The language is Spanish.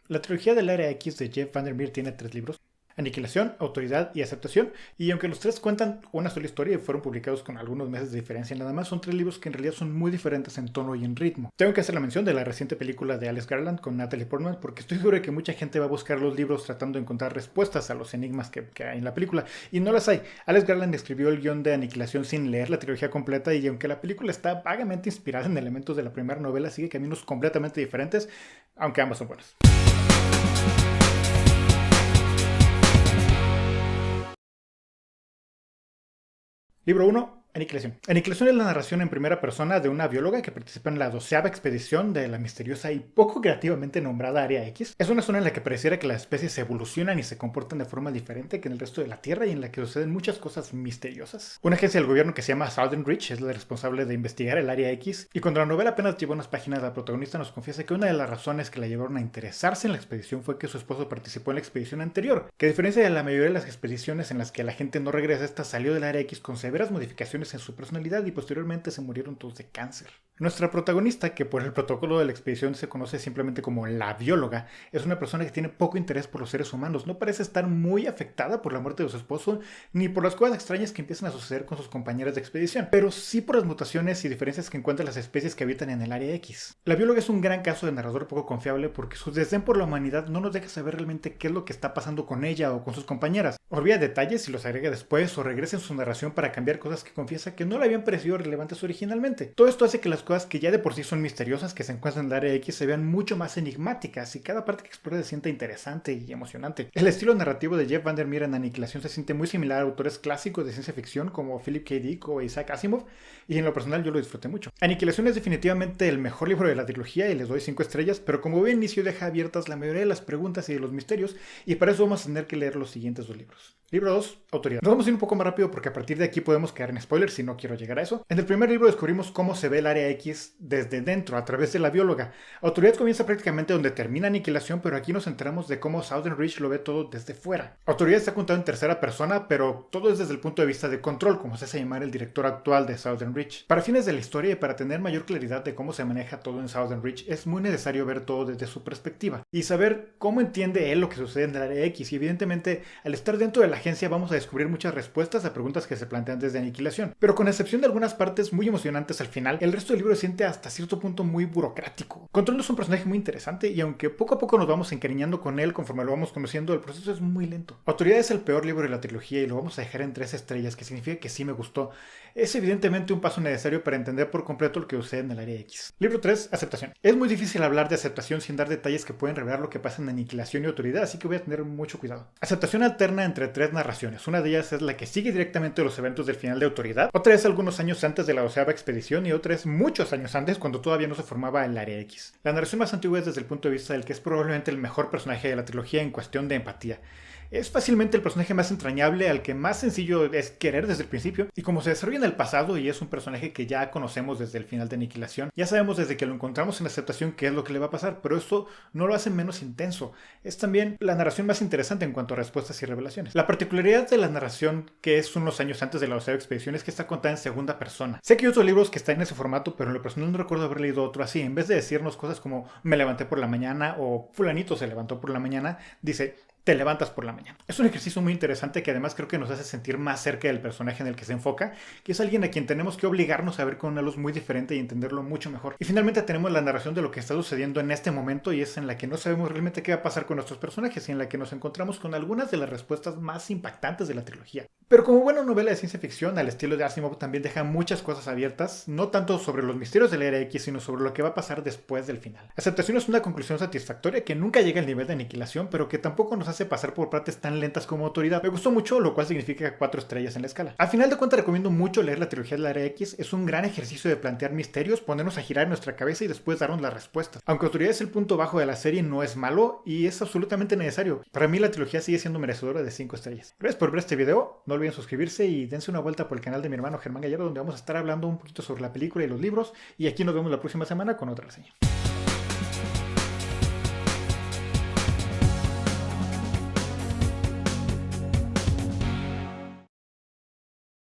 La trilogía del Área X de Jeff Vandermeer tiene 3 libros: Aniquilación, Autoridad y Aceptación, y aunque los 3 cuentan una sola historia y fueron publicados con algunos meses de diferencia nada más, son 3 libros que en realidad son muy diferentes en tono y en ritmo. Tengo que hacer la mención de la reciente película de Alex Garland con Natalie Portman, porque estoy seguro de que mucha gente va a buscar los libros tratando de encontrar respuestas a los enigmas que hay en la película, y no las hay. Alex Garland escribió el guión de Aniquilación sin leer la trilogía completa, y aunque la película está vagamente inspirada en elementos de la primera novela, sigue caminos completamente diferentes, aunque ambas son buenas. Libro 1. Aniquilación. Aniquilación es la narración en primera persona de una bióloga que participa en la 12ª expedición de la misteriosa y poco creativamente nombrada Área X. Es una zona en la que pareciera que las especies evolucionan y se comportan de forma diferente que en el resto de la Tierra y en la que suceden muchas cosas misteriosas. Una agencia del gobierno que se llama Southern Reach es la responsable de investigar el Área X, y cuando la novela apenas lleva unas páginas, la protagonista nos confiesa que una de las razones que la llevaron a interesarse en la expedición fue que su esposo participó en la expedición anterior, que a diferencia de la mayoría de las expediciones en las que la gente no regresa, esta salió del Área X con severas modificaciones en su personalidad y posteriormente se murieron todos de cáncer. Nuestra protagonista, que por el protocolo de la expedición se conoce simplemente como la bióloga, es una persona que tiene poco interés por los seres humanos. No parece estar muy afectada por la muerte de su esposo ni por las cosas extrañas que empiezan a suceder con sus compañeras de expedición, pero sí por las mutaciones y diferencias que encuentran las especies que habitan en el Área X. La bióloga es un gran caso de narrador poco confiable porque su desdén por la humanidad no nos deja saber realmente qué es lo que está pasando con ella o con sus compañeras. Olvida detalles y los agrega después o regresa en su narración para cambiar cosas que confiesa que no le habían parecido relevantes originalmente. Todo esto hace que las cosas que ya de por sí son misteriosas que se encuentran en el Área X se vean mucho más enigmáticas y cada parte que explora se sienta interesante y emocionante. El estilo narrativo de Jeff Vandermeer en Aniquilación se siente muy similar a autores clásicos de ciencia ficción como Philip K. Dick o Isaac Asimov, y en lo personal yo lo disfruté mucho. Aniquilación es definitivamente el mejor libro de la trilogía y les doy 5 estrellas, pero como bien inicio deja abiertas la mayoría de las preguntas y de los misterios, y para eso vamos a tener que leer los siguientes 2 libros. Libro 2, Autoridad. Nos vamos a ir un poco más rápido porque a partir de aquí podemos quedar en spoilers y no quiero llegar a eso. En el primer libro descubrimos cómo se ve el Área X desde dentro, a través de la bióloga. Autoridad comienza prácticamente donde termina Aniquilación, pero aquí nos enteramos de cómo Southern Reach lo ve todo desde fuera. Autoridad está contado en tercera persona, pero todo es desde el punto de vista de Control, como se hace llamar el director actual de Southern Reach. Para fines de la historia y para tener mayor claridad de cómo se maneja todo en Southern Reach, es muy necesario ver todo desde su perspectiva y saber cómo entiende él lo que sucede en el Área X, y evidentemente al estar dentro de la agencia vamos a descubrir muchas respuestas a preguntas que se plantean desde Aniquilación, pero con excepción de algunas partes muy emocionantes al final, el resto del libro se siente hasta cierto punto muy burocrático. Control es un personaje muy interesante y aunque poco a poco nos vamos encariñando con él conforme lo vamos conociendo, el proceso es muy lento. Autoridad es el peor libro de la trilogía y lo vamos a dejar en 3 estrellas, que significa que sí me gustó. Es evidentemente un paso necesario para entender por completo lo que sucede en el Área X. Libro 3, Aceptación. Es muy difícil hablar de aceptación sin dar detalles que pueden revelar lo que pasa en Aniquilación y Autoridad, así que voy a tener mucho cuidado. Aceptación alterna entre 3 narraciones. Una de ellas es la que sigue directamente los eventos del final de Autoridad, otra es algunos años antes de la 12ª expedición y otra es muchos años antes, cuando todavía no se formaba el Área X. La narración más antigua es desde el punto de vista del que es probablemente el mejor personaje de la trilogía en cuestión de empatía. Es fácilmente el personaje más entrañable, al que más sencillo es querer desde el principio, y como se desarrolla en el pasado y es un personaje que ya conocemos desde el final de Aniquilación, ya sabemos desde que lo encontramos en Aceptación qué es lo que le va a pasar, pero esto no lo hace menos intenso. Es también la narración más interesante en cuanto a respuestas y revelaciones. La particularidad de la narración, que es unos años antes de la 12ª expedición, es que está contada en segunda persona. Sé que hay otros libros que están en ese formato, pero en lo personal no recuerdo haber leído otro así. En vez de decirnos cosas como me levanté por la mañana o fulanito se levantó por la mañana, dice te levantas por la mañana. Es un ejercicio muy interesante que además creo que nos hace sentir más cerca del personaje en el que se enfoca, que es alguien a quien tenemos que obligarnos a ver con una luz muy diferente y entenderlo mucho mejor. Y finalmente tenemos la narración de lo que está sucediendo en este momento, y es en la que no sabemos realmente qué va a pasar con nuestros personajes y en la que nos encontramos con algunas de las respuestas más impactantes de la trilogía. Pero como buena novela de ciencia ficción, al estilo de Asimov, también deja muchas cosas abiertas, no tanto sobre los misterios del Área X, sino sobre lo que va a pasar después del final. Aceptación es una conclusión satisfactoria que nunca llega al nivel de Aniquilación, pero que tampoco nos hace pasar por partes tan lentas como Autoridad. Me gustó mucho, lo cual significa 4 estrellas en la escala. Al final de cuentas recomiendo mucho leer la trilogía del Área X. Es un gran ejercicio de plantear misterios, ponernos a girar en nuestra cabeza y después darnos las respuestas. Aunque Autoridad es el punto bajo de la serie, no es malo y es absolutamente necesario. Para mí la trilogía sigue siendo merecedora de 5 estrellas. Gracias por ver este video, no olviden suscribirse y dense una vuelta por el canal de mi hermano Germán Gallardo, donde vamos a estar hablando un poquito sobre la película y los libros, y aquí nos vemos la próxima semana con otra reseña.